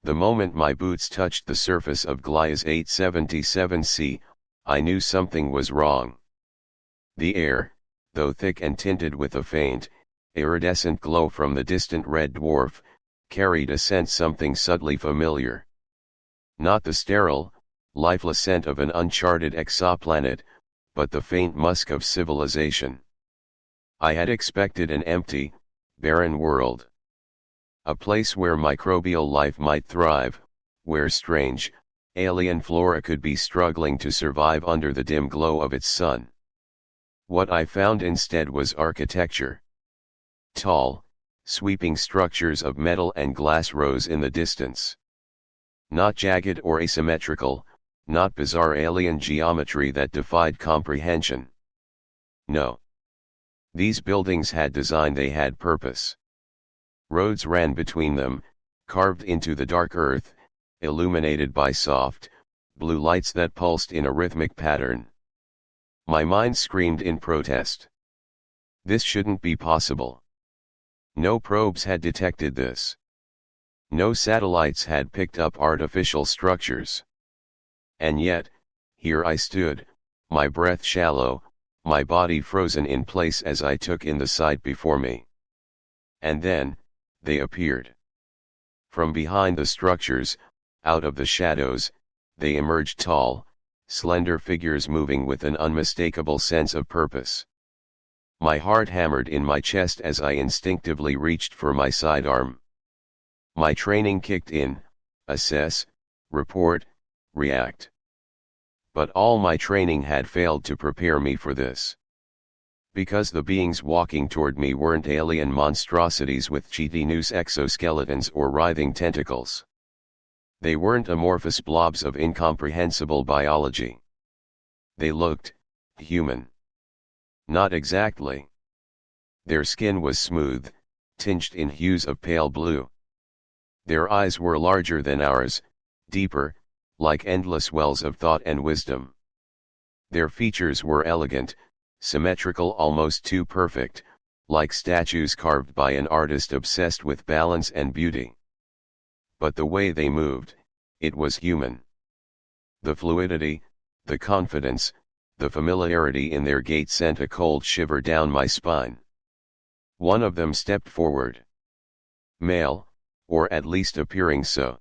The moment my boots touched the surface of Glias 877C, I knew something was wrong. The air, though thick and tinted with a faint, iridescent glow from the distant red dwarf, carried a scent something subtly familiar. Not the sterile, lifeless scent of an uncharted exoplanet, but the faint musk of civilization. I had expected an empty, barren world. A place where microbial life might thrive, where strange, alien flora could be struggling to survive under the dim glow of its sun. What I found instead was architecture. Tall, sweeping structures of metal and glass rose in the distance. Not jagged or asymmetrical, not bizarre alien geometry that defied comprehension. No. These buildings had design, they had purpose. Roads ran between them, carved into the dark earth, illuminated by soft, blue lights that pulsed in a rhythmic pattern. My mind screamed in protest. This shouldn't be possible. No probes had detected this. No satellites had picked up artificial structures. And yet, here I stood, my breath shallow, my body frozen in place as I took in the sight before me. And then, they appeared. From behind the structures, out of the shadows, they emerged tall, slender figures moving with an unmistakable sense of purpose. My heart hammered in my chest as I instinctively reached for my sidearm. My training kicked in: assess, report, react. But all my training had failed to prepare me for this. Because the beings walking toward me weren't alien monstrosities with chitinous exoskeletons or writhing tentacles. They weren't amorphous blobs of incomprehensible biology. They looked human. Not exactly. Their skin was smooth, tinged in hues of pale blue. Their eyes were larger than ours, deeper, like endless wells of thought and wisdom. Their features were elegant, symmetrical, almost too perfect, like statues carved by an artist obsessed with balance and beauty. But the way they moved, it was human. The fluidity, the confidence, the familiarity in their gait sent a cold shiver down my spine. One of them stepped forward. Male, or at least appearing so.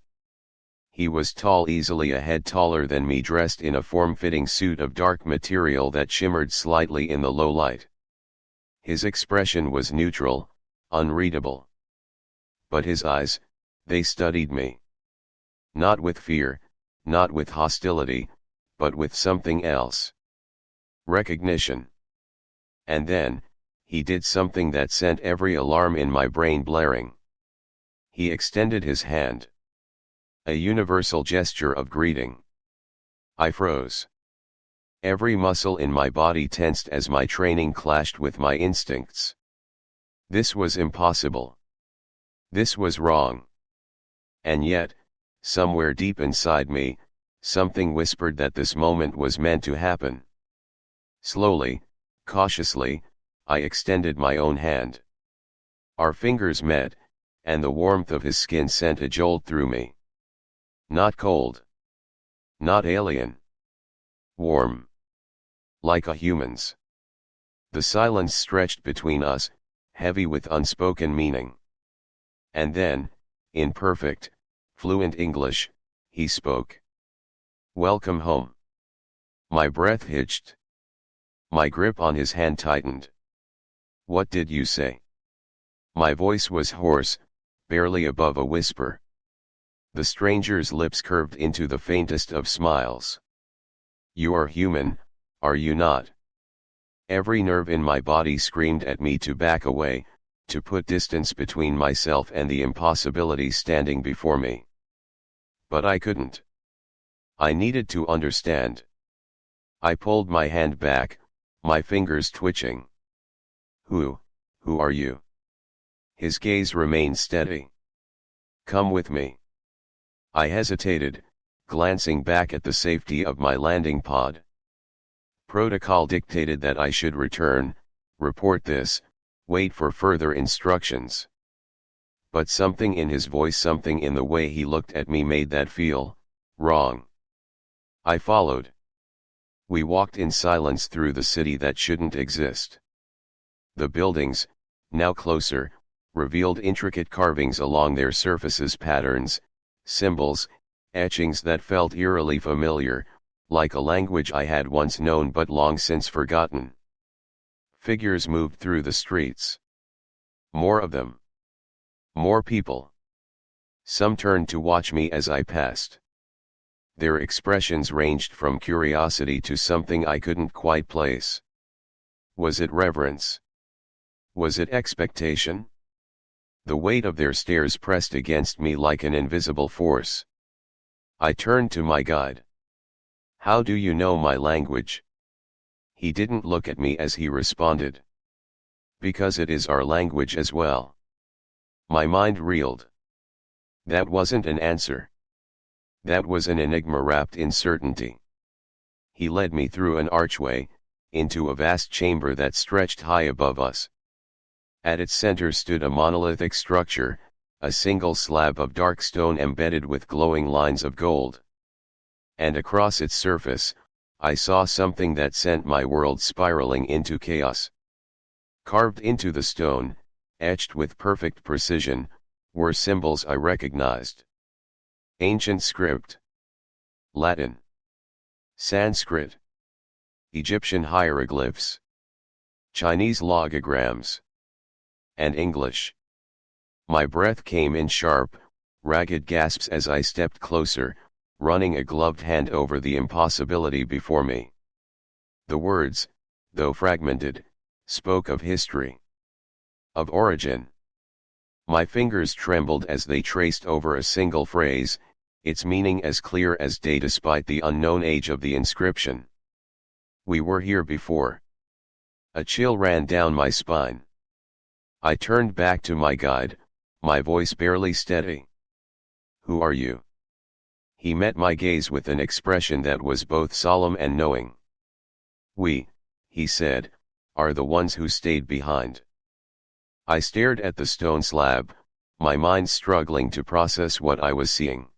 He was tall, easily a head taller than me, dressed in a form-fitting suit of dark material that shimmered slightly in the low light. His expression was neutral, unreadable. But his eyes, they studied me. Not with fear, not with hostility, but with something else. Recognition. And then, he did something that sent every alarm in my brain blaring. He extended his hand. A universal gesture of greeting. I froze. Every muscle in my body tensed as my training clashed with my instincts. This was impossible. This was wrong. And yet, somewhere deep inside me, something whispered that this moment was meant to happen. Slowly, cautiously, I extended my own hand. Our fingers met, and the warmth of his skin sent a jolt through me. Not cold. Not alien. Warm. Like a human's. The silence stretched between us, heavy with unspoken meaning. And then, in perfect, fluent English, he spoke. Welcome home. My breath hitched. My grip on his hand tightened. What did you say? My voice was hoarse, barely above a whisper. The stranger's lips curved into the faintest of smiles. You are human, are you not? Every nerve in my body screamed at me to back away, to put distance between myself and the impossibility standing before me. But I couldn't. I needed to understand. I pulled my hand back, my fingers twitching. Who are you? His gaze remained steady. Come with me. I hesitated, glancing back at the safety of my landing pod. Protocol dictated that I should return, report this, wait for further instructions. but something in his voice, something in the way he looked at me made that feel wrong. I followed. We walked in silence through the city that shouldn't exist. The buildings, now closer, revealed intricate carvings along their surfaces, patterns, symbols, etchings that felt eerily familiar, like a language I had once known but long since forgotten. Figures moved through the streets. More of them. More people. Some turned to watch me as I passed. Their expressions ranged from curiosity to something I couldn't quite place. Was it reverence? Was it expectation? The weight of their stares pressed against me like an invisible force. I turned to my guide. "How do you know my language?" He didn't look at me as he responded. "Because it is our language as well." My mind reeled. That wasn't an answer. That was an enigma wrapped in certainty. He led me through an archway, into a vast chamber that stretched high above us. At its center stood a monolithic structure, a single slab of dark stone embedded with glowing lines of gold. And across its surface, I saw something that sent my world spiraling into chaos. Carved into the stone, etched with perfect precision, were symbols I recognized. Ancient script. Latin. Sanskrit. Egyptian hieroglyphs. Chinese logograms. And English. My breath came in sharp, ragged gasps as I stepped closer, running a gloved hand over the impossibility before me. The words, though fragmented, spoke of history. Of origin. My fingers trembled as they traced over a single phrase, its meaning as clear as day despite the unknown age of the inscription. We were here before. A chill ran down my spine. I turned back to my guide, my voice barely steady. "Who are you?" He met my gaze with an expression that was both solemn and knowing. "We," he said, "are the ones who stayed behind." I stared at the stone slab, my mind struggling to process what I was seeing.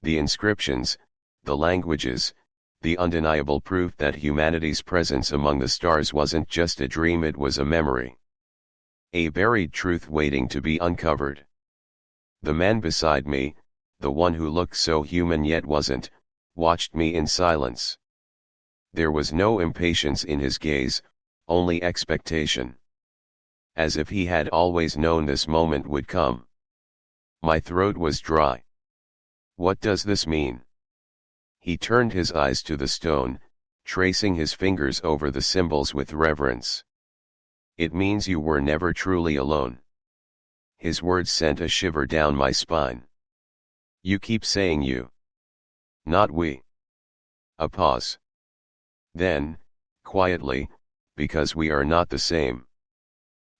The inscriptions, the languages, the undeniable proof that humanity's presence among the stars wasn't just a dream, it was a memory. A buried truth waiting to be uncovered. The man beside me, the one who looked so human yet wasn't, watched me in silence. There was no impatience in his gaze, only expectation. As if he had always known this moment would come. My throat was dry. "What does this mean?" He turned his eyes to the stone, tracing his fingers over the symbols with reverence. "It means you were never truly alone." His words sent a shiver down my spine. "You keep saying you. Not we." A pause. Then, quietly, "Because we are not the same."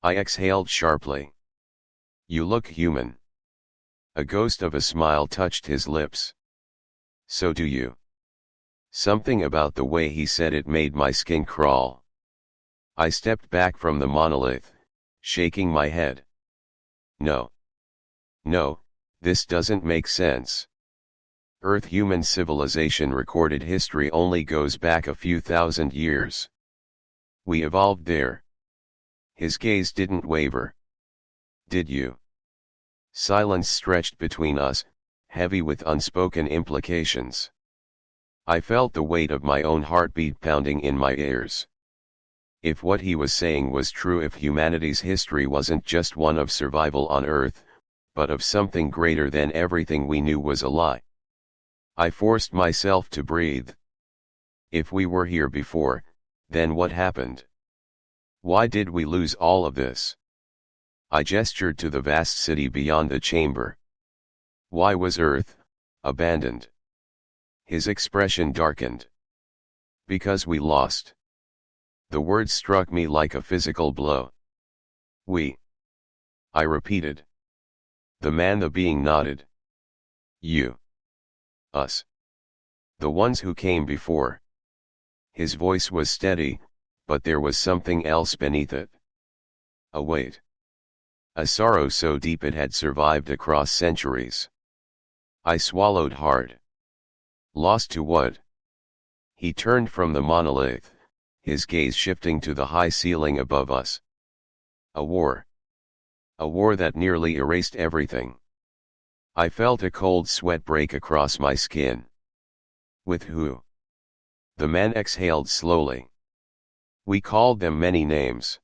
I exhaled sharply. "You look human." A ghost of a smile touched his lips. "So do you." Something about the way he said it made my skin crawl. I stepped back from the monolith, shaking my head. No. No, this doesn't make sense. Earth human civilization recorded history only goes back a few thousand years. We evolved there. His gaze didn't waver. "Did you?" Silence stretched between us, heavy with unspoken implications. I felt the weight of my own heartbeat pounding in my ears. If what he was saying was true, if humanity's history wasn't just one of survival on Earth, but of something greater than everything we knew, was a lie. I forced myself to breathe. If we were here before, then what happened? Why did we lose all of this? I gestured to the vast city beyond the chamber. Why was Earth abandoned? His expression darkened. Because we lost. The words struck me like a physical blow. We. I repeated. The being nodded. You. Us. The ones who came before. His voice was steady, but there was something else beneath it. A weight. a sorrow so deep it had survived across centuries. I swallowed hard. Lost to what? He turned from the monolith, his gaze shifting to the high ceiling above us. A war. A war that nearly erased everything. I felt a cold sweat break across my skin. With who? The man exhaled slowly. We called them many names.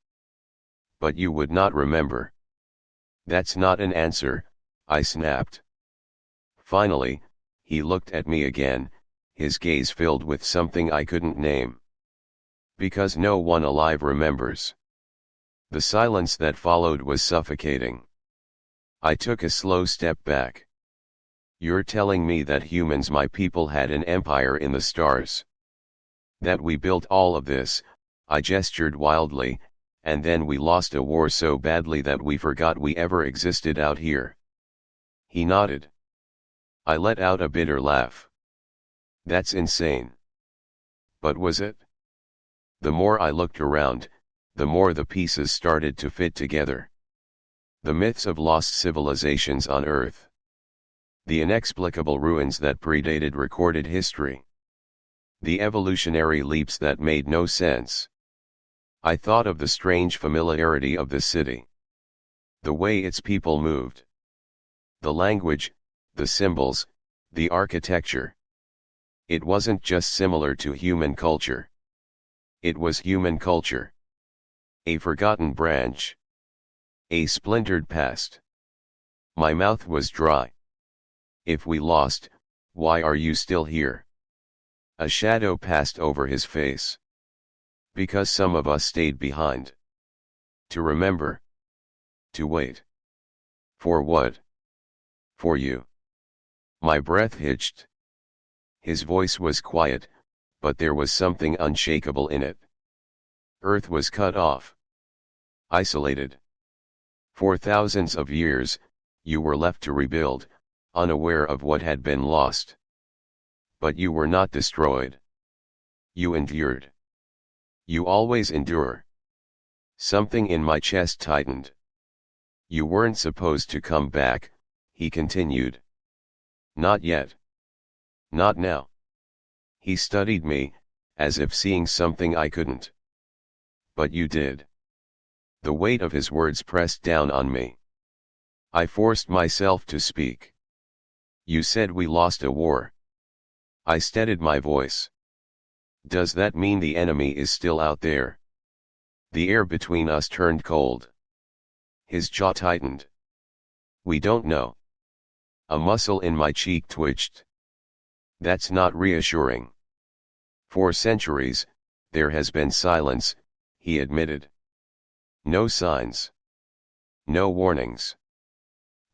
But you would not remember. That's not an answer, I snapped. Finally, he looked at me again, his gaze filled with something I couldn't name. Because no one alive remembers. The silence that followed was suffocating. I took a slow step back. You're telling me that humans, my people, had an empire in the stars? That we built all of this, I gestured wildly, and then we lost a war so badly that we forgot we ever existed out here? He nodded. I let out a bitter laugh. That's insane. But was it? The more I looked around, the more the pieces started to fit together. The myths of lost civilizations on Earth. The inexplicable ruins that predated recorded history. The evolutionary leaps that made no sense. I thought of the strange familiarity of the city. The way its people moved. The language, the symbols, the architecture. It wasn't just similar to human culture. It was human culture. A forgotten branch. A splintered past. My mouth was dry. If we lost, why are you still here? A shadow passed over his face. Because some of us stayed behind. To remember. To wait. For what? For you. My breath hitched. His voice was quiet, but there was something unshakable in it. Earth was cut off. Isolated. For thousands of years, you were left to rebuild, unaware of what had been lost. But you were not destroyed. You endured. You always endure. Something in my chest tightened. You weren't supposed to come back, he continued. Not yet. Not now. He studied me, as if seeing something I couldn't. But you did. The weight of his words pressed down on me. I forced myself to speak. You said we lost a war. I steadied my voice. Does that mean the enemy is still out there? The air between us turned cold. His jaw tightened. We don't know. A muscle in my cheek twitched. That's not reassuring. For centuries, there has been silence, he admitted. No signs. No warnings.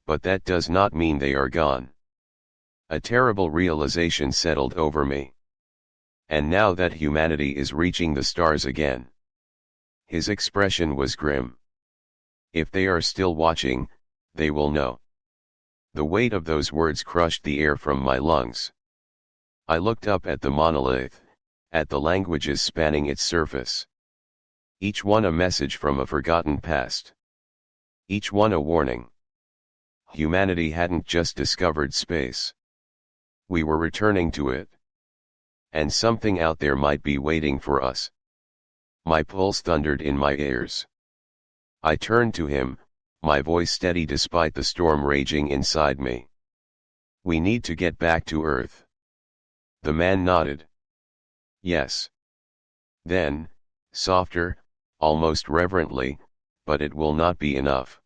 But that does not mean they are gone. A terrible realization settled over me. And now that humanity is reaching the stars again. His expression was grim. If they are still watching, they will know. The weight of those words crushed the air from my lungs. I looked up at the monolith, at the languages spanning its surface. Each one a message from a forgotten past. Each one a warning. Humanity hadn't just discovered space. We were returning to it. And something out there might be waiting for us. My pulse thundered in my ears. I turned to him, my voice steady despite the storm raging inside me. We need to get back to Earth. The man nodded. Yes. Then, softer, almost reverently, but it will not be enough.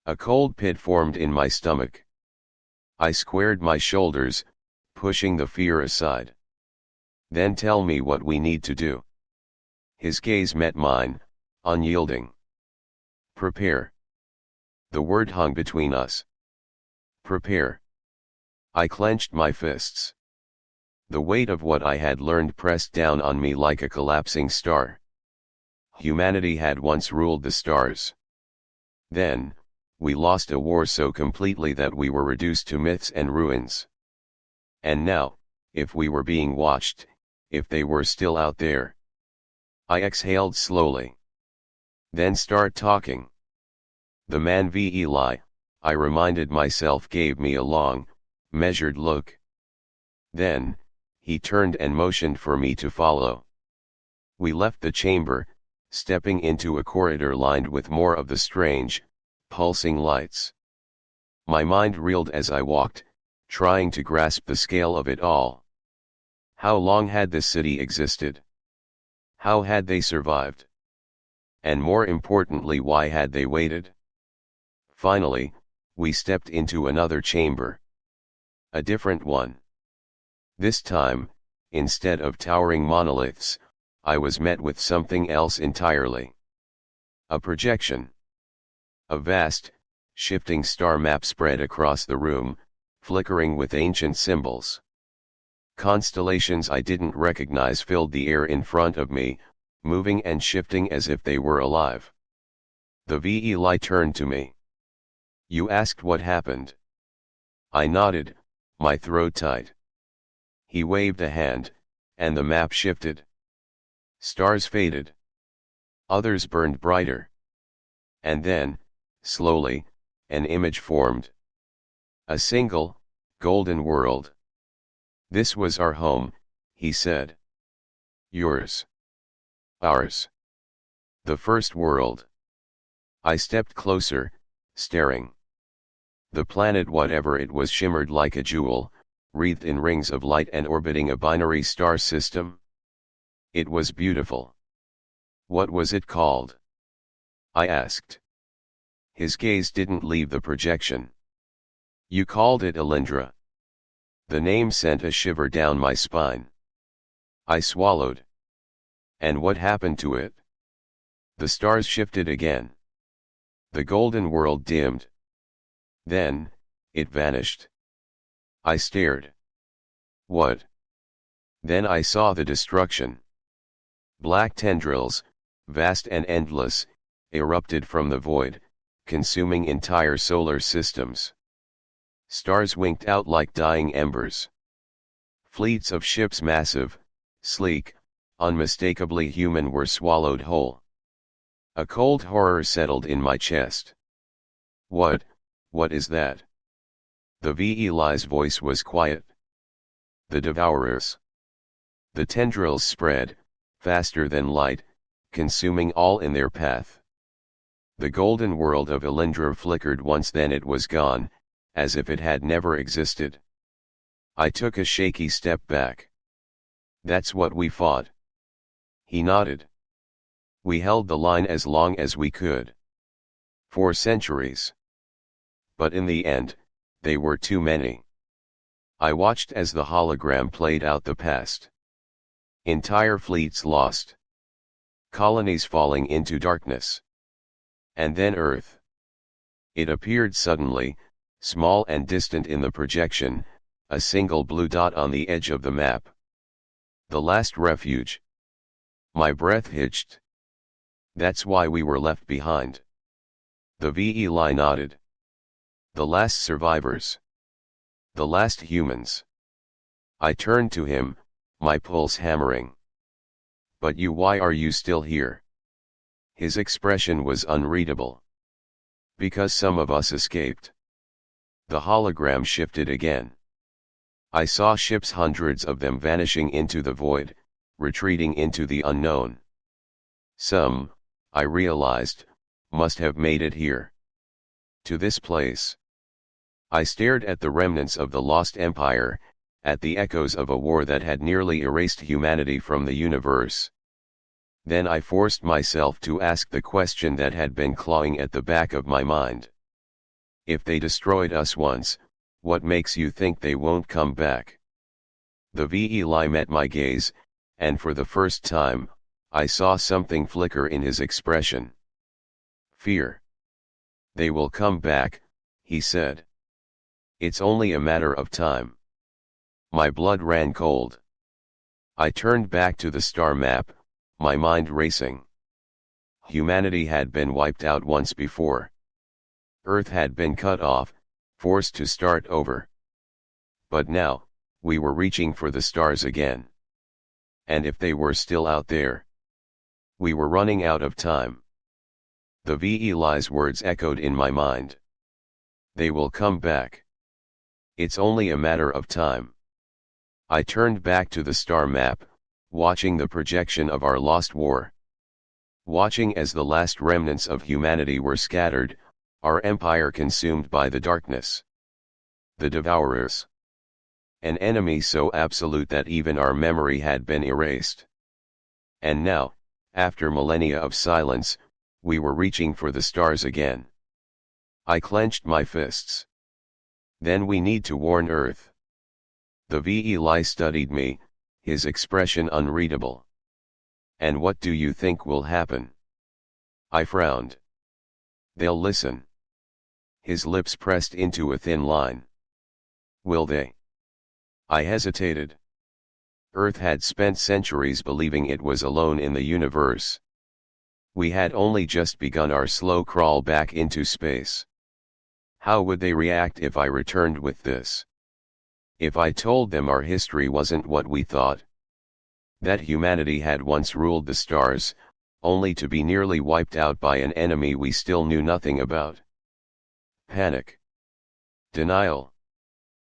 A cold pit formed in my stomach. I squared my shoulders, pushing the fear aside. Then tell me what we need to do. His gaze met mine, unyielding. Prepare. The word hung between us. Prepare. I clenched my fists. The weight of what I had learned pressed down on me like a collapsing star. Humanity had once ruled the stars. Then, we lost a war so completely that we were reduced to myths and ruins. And now, if we were being watched, if they were still out there. I exhaled slowly. Then start talking. The man Eli, I reminded myself, gave me a long, measured look. Then, he turned and motioned for me to follow. We left the chamber, stepping into a corridor lined with more of the strange, pulsing lights. My mind reeled as I walked, trying to grasp the scale of it all. How long had this city existed? How had they survived? And more importantly, why had they waited? Finally, we stepped into another chamber. A different one. This time, instead of towering monoliths, I was met with something else entirely. A projection. A vast, shifting star map spread across the room, flickering with ancient symbols. Constellations I didn't recognize filled the air in front of me, moving and shifting as if they were alive. The Eli turned to me. "You asked what happened." I nodded, my throat tight. He waved a hand, and the map shifted. Stars faded. Others burned brighter. And then, slowly, an image formed. A single, golden world. "This was our home," he said. "Yours." "Ours." "The first world." I stepped closer, staring. The planet, whatever it was, shimmered like a jewel, wreathed in rings of light and orbiting a binary star system. It was beautiful. "What was it called?" I asked. His gaze didn't leave the projection. "You called it Alindra." The name sent a shiver down my spine. I swallowed. "And what happened to it?" "The stars shifted again. The golden world dimmed. Then, it vanished." I stared. "What?" "Then I saw the destruction. Black tendrils, vast and endless, erupted from the void, consuming entire solar systems. Stars winked out like dying embers. Fleets of ships, massive, sleek, unmistakably human, were swallowed whole." A cold horror settled in my chest. What is that?" The Eli's voice was quiet. "The Devourers." The tendrils spread, faster than light, consuming all in their path. The golden world of Alindra flickered once, then it was gone, as if it had never existed. I took a shaky step back. "That's what we fought." He nodded. "We held the line as long as we could. For centuries. But in the end, they were too many." I watched as the hologram played out the past. Entire fleets lost. Colonies falling into darkness. And then Earth. It appeared suddenly, small and distant in the projection, a single blue dot on the edge of the map. The last refuge. My breath hitched. "That's why we were left behind." The Eli nodded. "The last survivors. The last humans." I turned to him, my pulse hammering. "But you, why are you still here?" His expression was unreadable. "Because some of us escaped." The hologram shifted again. I saw ships, hundreds of them, vanishing into the void, retreating into the unknown. Some, I realized, must have made it here. To this place. I stared at the remnants of the lost empire, at the echoes of a war that had nearly erased humanity from the universe. Then I forced myself to ask the question that had been clawing at the back of my mind. If they destroyed us once, what makes you think they won't come back? The Eli met my gaze, and for the first time, I saw something flicker in his expression. Fear. "They will come back," he said. "It's only a matter of time." My blood ran cold. I turned back to the star map, my mind racing. Humanity had been wiped out once before. Earth had been cut off, forced to start over. But now, we were reaching for the stars again. And if they were still out there, we were running out of time. The Veli's words echoed in my mind. They will come back. It's only a matter of time. I turned back to the star map, watching the projection of our lost war. Watching as the last remnants of humanity were scattered, our empire consumed by the darkness. The Devourers. An enemy so absolute that even our memory had been erased. And now, after millennia of silence, we were reaching for the stars again. I clenched my fists. Then we need to warn Earth. The Veli studied me, his expression unreadable. And what do you think will happen? I frowned. They'll listen. His lips pressed into a thin line. Will they? I hesitated. Earth had spent centuries believing it was alone in the universe. We had only just begun our slow crawl back into space. How would they react if I returned with this? If I told them our history wasn't what we thought? That humanity had once ruled the stars, only to be nearly wiped out by an enemy we still knew nothing about. Panic. Denial.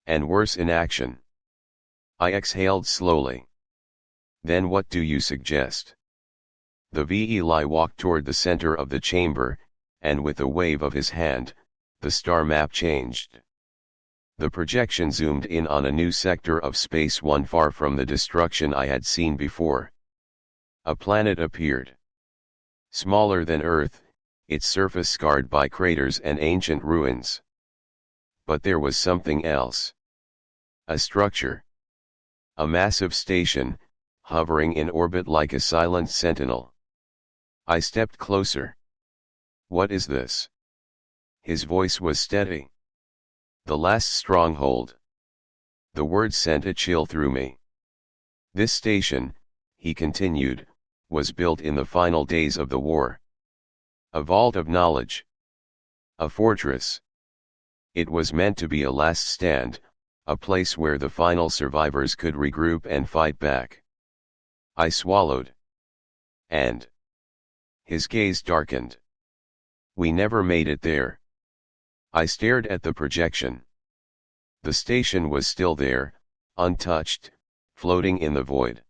And worse, inaction. I exhaled slowly. Then what do you suggest? The Veli walked toward the center of the chamber, and with a wave of his hand, the star map changed. The projection zoomed in on a new sector of space, one far from the destruction I had seen before. A planet appeared. Smaller than Earth, its surface scarred by craters and ancient ruins. But there was something else. A structure. A massive station, hovering in orbit like a silent sentinel. I stepped closer. What is this? His voice was steady. The last stronghold. The words sent a chill through me. This station, he continued, was built in the final days of the war. A vault of knowledge. A fortress. It was meant to be a last stand, a place where the final survivors could regroup and fight back. I swallowed. And his gaze darkened. We never made it there. I stared at the projection. The station was still there, untouched, floating in the void.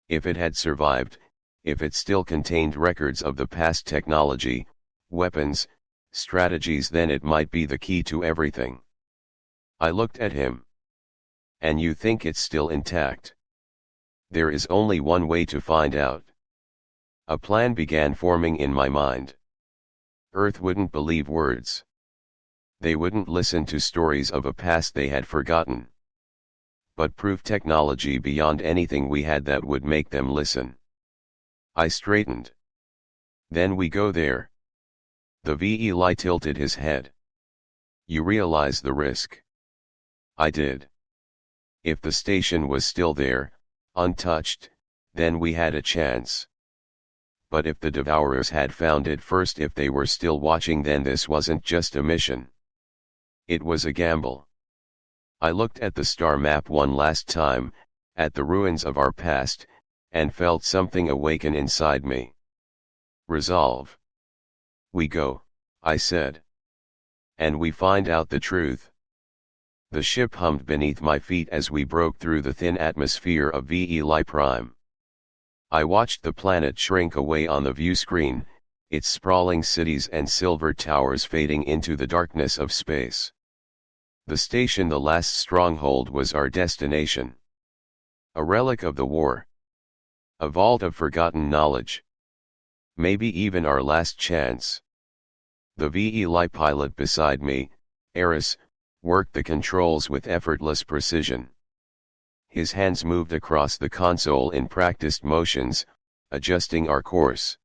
If it had survived, if it still contained records of the past technology, weapons, strategies, then it might be the key to everything. I looked at him. And you think it's still intact? There is only one way to find out. A plan began forming in my mind. Earth wouldn't believe words. They wouldn't listen to stories of a past they had forgotten. But proof technology beyond anything we had that would make them listen. I straightened. Then we go there. The Veli tilted his head. You realize the risk? I did. If the station was still there, untouched, then we had a chance. But if the Devourers had found it first, if they were still watching, then this wasn't just a mission. It was a gamble. I looked at the star map one last time, at the ruins of our past, and felt something awaken inside me. Resolve. We go, I said. And we find out the truth. The ship hummed beneath my feet as we broke through the thin atmosphere of Veli Prime. I watched the planet shrink away on the view screen, its sprawling cities and silver towers fading into the darkness of space. The station, the last stronghold, was our destination. A relic of the war. A vault of forgotten knowledge. Maybe even our last chance. The Veli pilot beside me, Eris, worked the controls with effortless precision. His hands moved across the console in practiced motions, adjusting our course.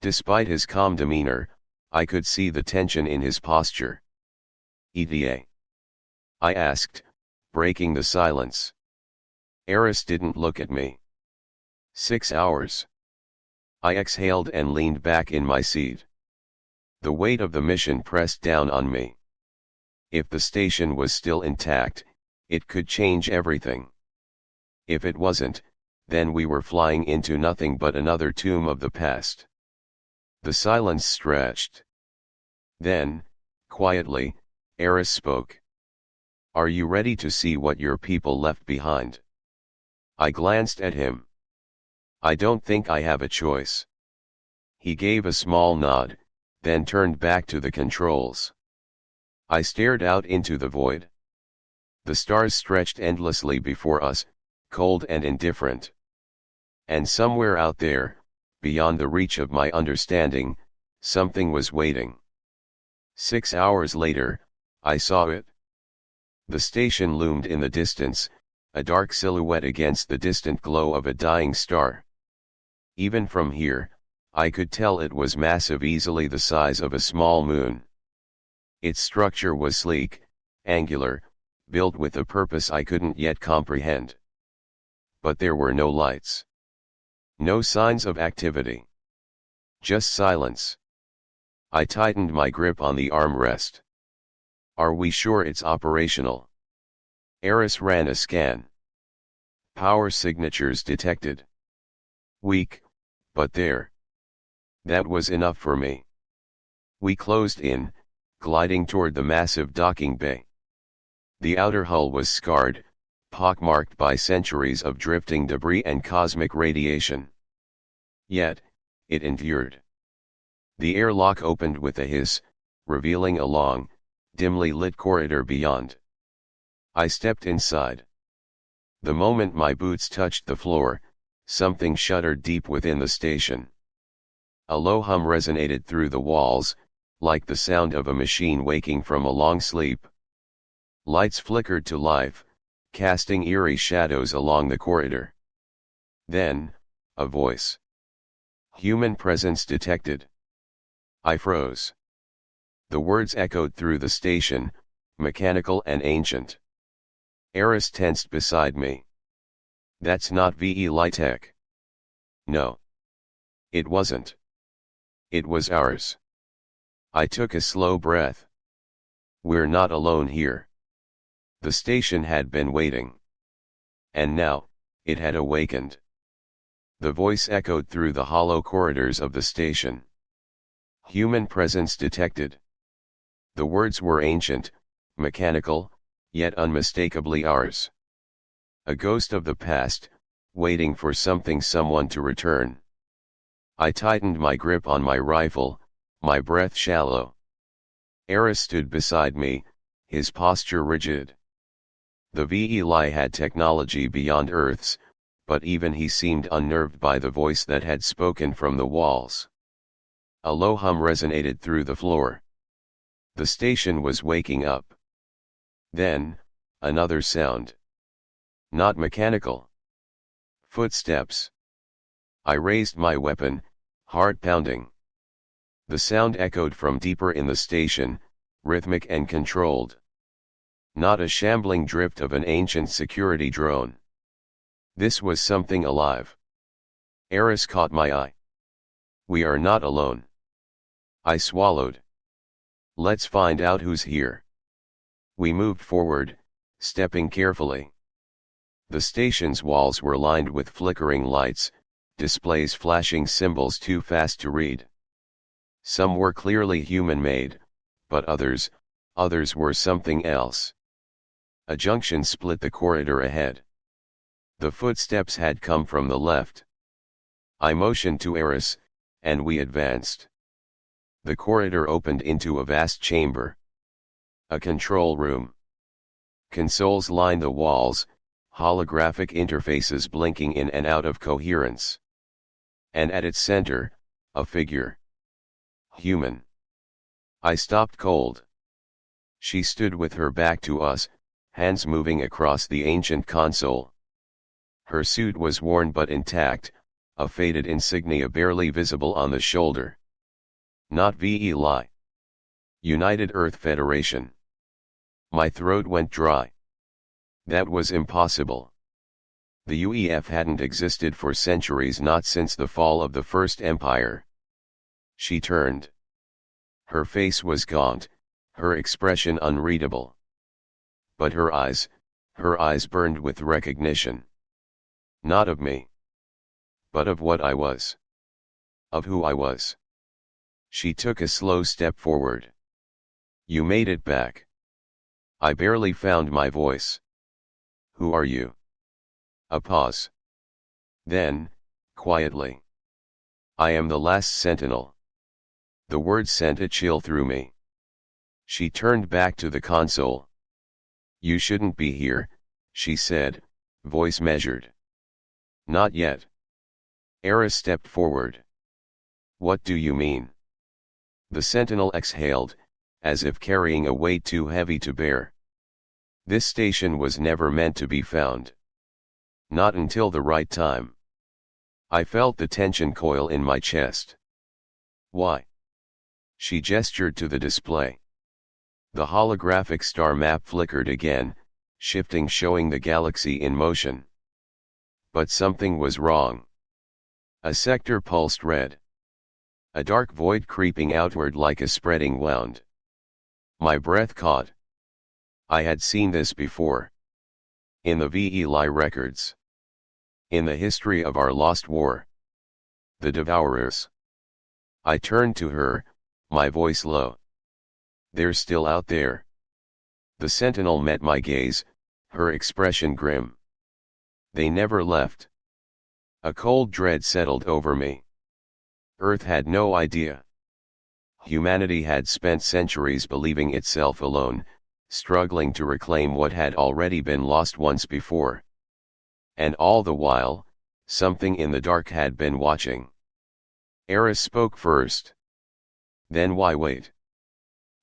Despite his calm demeanor, I could see the tension in his posture. ETA? I asked, breaking the silence. Eris didn't look at me. 6 hours. I exhaled and leaned back in my seat. The weight of the mission pressed down on me. If the station was still intact, it could change everything. If it wasn't, then we were flying into nothing but another tomb of the past. The silence stretched. Then, quietly, Eris spoke. "Are you ready to see what your people left behind?" I glanced at him. "I don't think I have a choice." He gave a small nod, then turned back to the controls. I stared out into the void. The stars stretched endlessly before us, cold and indifferent. And somewhere out there, beyond the reach of my understanding, something was waiting. 6 hours later, I saw it. The station loomed in the distance, a dark silhouette against the distant glow of a dying star. Even from here, I could tell it was massive, easily the size of a small moon. Its structure was sleek, angular, built with a purpose I couldn't yet comprehend. But there were no lights. No signs of activity. Just silence. I tightened my grip on the armrest. "Are we sure it's operational?" Eris ran a scan. "Power signatures detected. Weak, but there." That was enough for me. We closed in, gliding toward the massive docking bay. The outer hull was scarred, pockmarked by centuries of drifting debris and cosmic radiation. Yet, it endured. The airlock opened with a hiss, revealing a long, dimly lit corridor beyond. I stepped inside. The moment my boots touched the floor, something shuddered deep within the station. A low hum resonated through the walls, like the sound of a machine waking from a long sleep. Lights flickered to life, casting eerie shadows along the corridor. Then, a voice. "Human presence detected." I froze. The words echoed through the station, mechanical and ancient. Eris tensed beside me. "That's not VE Litech." No. It wasn't. It was ours. I took a slow breath. We're not alone here. The station had been waiting. And now, it had awakened. The voice echoed through the hollow corridors of the station. "Human presence detected." The words were ancient, mechanical, yet unmistakably ours. A ghost of the past, waiting for someone to return. I tightened my grip on my rifle, my breath shallow. Eris stood beside me, his posture rigid. The VELI had technology beyond Earth's, but even he seemed unnerved by the voice that had spoken from the walls. A low hum resonated through the floor. The station was waking up. Then, another sound. Not mechanical. Footsteps. I raised my weapon, heart pounding. The sound echoed from deeper in the station, rhythmic and controlled. Not a shambling drift of an ancient security drone. This was something alive. Eris caught my eye. "We are not alone." I swallowed. "Let's find out who's here." We moved forward, stepping carefully. The station's walls were lined with flickering lights, displays flashing symbols too fast to read. Some were clearly human-made, but others were something else. A junction split the corridor ahead. The footsteps had come from the left. I motioned to Eris, and we advanced. The corridor opened into a vast chamber. A control room. Consoles lined the walls, holographic interfaces blinking in and out of coherence. And at its center, a figure. Human. I stopped cold. She stood with her back to us, hands moving across the ancient console. Her suit was worn but intact, a faded insignia barely visible on the shoulder. Not VELI. United Earth Federation. My throat went dry. That was impossible. The UEF hadn't existed for centuries, not since the fall of the First Empire. She turned. Her face was gaunt, her expression unreadable. But her eyes burned with recognition. Not of me. But of what I was. Of who I was. She took a slow step forward. You made it back. I barely found my voice. Who are you? A pause. Then, quietly. I am the last sentinel. The word sent a chill through me. She turned back to the console. You shouldn't be here, she said, voice measured. Not yet. Eris stepped forward. What do you mean? The sentinel exhaled, as if carrying a weight too heavy to bear. This station was never meant to be found. Not until the right time. I felt the tension coil in my chest. Why? She gestured to the display. The holographic star map flickered again, shifting, showing the galaxy in motion. But something was wrong. A sector pulsed red. A dark void creeping outward like a spreading wound. My breath caught. I had seen this before. In the VELI records. In the history of our lost war. The Devourers. I turned to her, my voice low. They're still out there. The sentinel met my gaze, her expression grim. They never left. A cold dread settled over me. Earth had no idea. Humanity had spent centuries believing itself alone, struggling to reclaim what had already been lost once before. And all the while, something in the dark had been watching. Eris spoke first. Then why wait?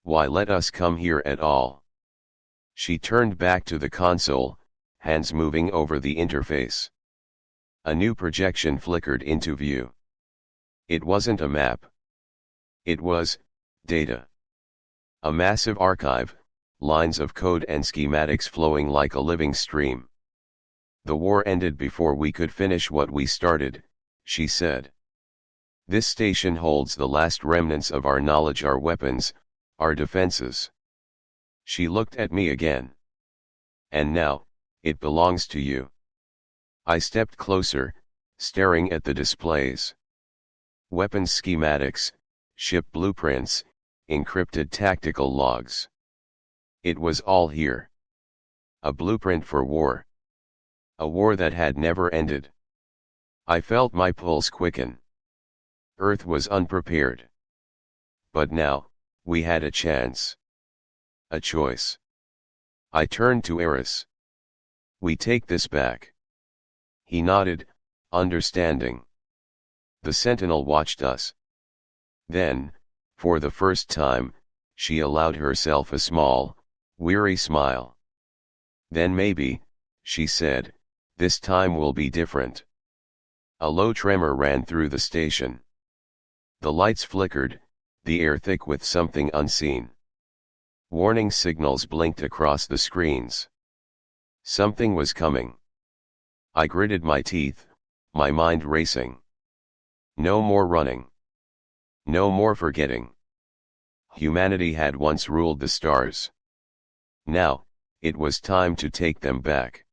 Why let us come here at all? She turned back to the console, hands moving over the interface. A new projection flickered into view. It wasn't a map. It was data. A massive archive, lines of code and schematics flowing like a living stream. The war ended before we could finish what we started, she said. This station holds the last remnants of our knowledge, our weapons, our defenses. She looked at me again. And now, it belongs to you. I stepped closer, staring at the displays. Weapons schematics, ship blueprints, encrypted tactical logs. It was all here. A blueprint for war. A war that had never ended. I felt my pulse quicken. Earth was unprepared. But now, we had a chance. A choice. I turned to Eris. We take this back. He nodded, understanding. The sentinel watched us. Then, for the first time, she allowed herself a small, weary smile. Then maybe, she said, this time will be different. A low tremor ran through the station. The lights flickered, the air thick with something unseen. Warning signals blinked across the screens. Something was coming. I gritted my teeth, my mind racing. No more running. No more forgetting. Humanity had once ruled the stars. Now, it was time to take them back.